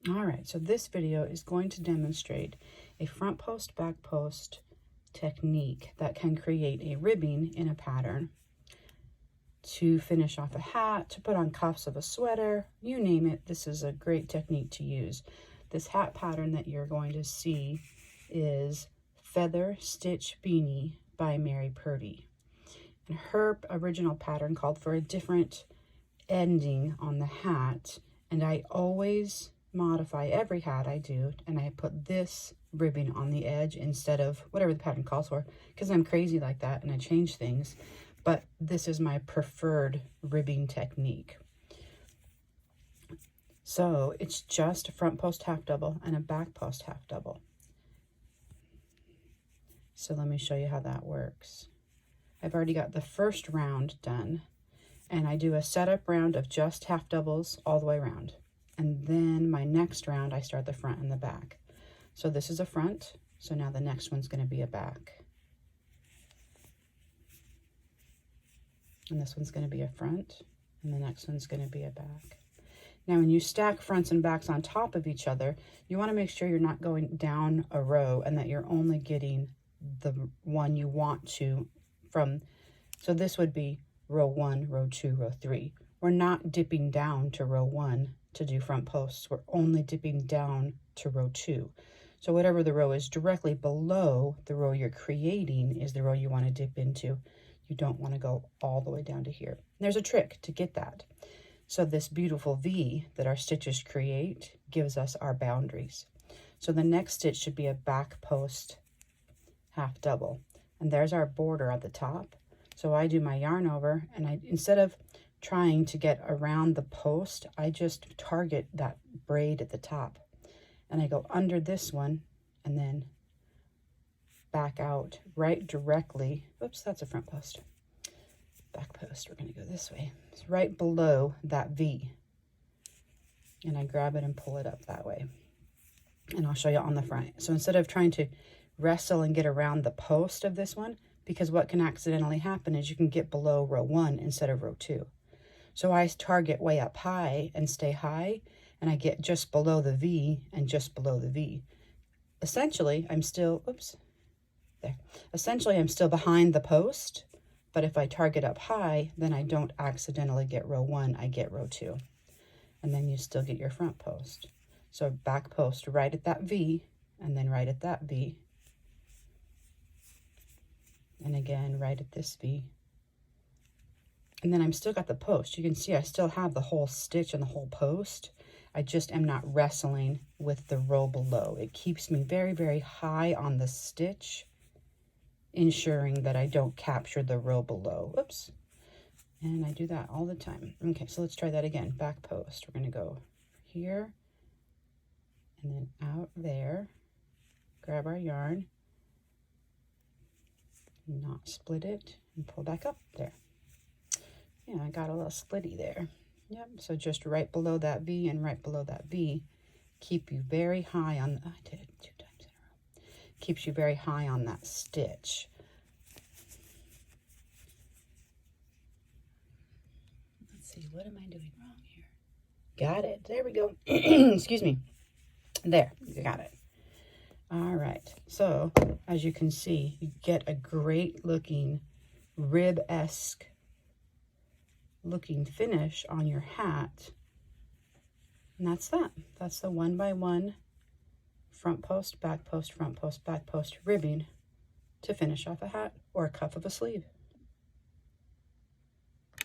All right, so this video is going to demonstrate a front post, back post technique that can create a ribbing in a pattern to finish off a hat, to put on cuffs of a sweater, you name it. This is a great technique to use. This hat pattern that you're going to see is Feather Stitch Beanie by Mary Purdy. And her original pattern called for a different ending on the hat, and I always modify every hat I do, and I put this ribbing on the edge instead of whatever the pattern calls for, because I'm crazy like that and I change things. But this is my preferred ribbing technique. So it's just a front post half double and a back post half double. So let me show you how that works. I've already got the first round done, and I do a setup round of just half doubles all the way around. And then my next round, I start the front and the back. So this is a front, so now the next one's going to be a back. And this one's going to be a front, and the next one's going to be a back. Now, when you stack fronts and backs on top of each other, you want to make sure you're not going down a row and that you're only getting the one you want to from. So this would be row 1, row 2, row 3. We're not dipping down to row 1 to do front posts. We're only dipping down to row 2. So whatever the row is directly below the row you're creating is the row you want to dip into. You don't want to go all the way down to here. There's a trick to get that. So this beautiful V that our stitches create gives us our boundaries. So the next stitch should be a back post half double. And there's our border at the top. So I do my yarn over, and instead of trying to get around the post, I just target that braid at the top. And I go under this one and then back out right directly. Oops, that's a front post. Back post, we're going to go this way. It's right below that V. And I grab it and pull it up that way. And I'll show you on the front. So instead of trying to wrestle and get around the post of this one, because what can accidentally happen is you can get below row 1 instead of row 2. So I target way up high and stay high, and I get just below the V and just below the V. Essentially, I'm still, oops, there. Essentially, I'm still behind the post, but if I target up high, then I don't accidentally get row 1, I get row 2. And then you still get your front post. So back post right at that V, and then right at that V. And again, right at this V. And then I'm still got the post. You can see I still have the whole stitch and the whole post. I just am not wrestling with the row below. It keeps me very, very high on the stitch, ensuring that I don't capture the row below. Oops. And I do that all the time. Okay, so let's try that again. Back post. We're going to go here and then out there. Grab our yarn, not split it, and pull back up there. Yeah, I got a little splitty there. Yep, so just right below that V and right below that V, keep you very high on, I did it 2 times in a row. Keeps you very high on that stitch. Let's see, what am I doing wrong here? Got it, there we go. Excuse me. There, you got it. All right, so as you can see, you get a great looking rib-esque looking finish on your hat. And that's that. That's the 1x1 front post, back post, front post, back post ribbing to finish off a hat or a cuff of a sleeve.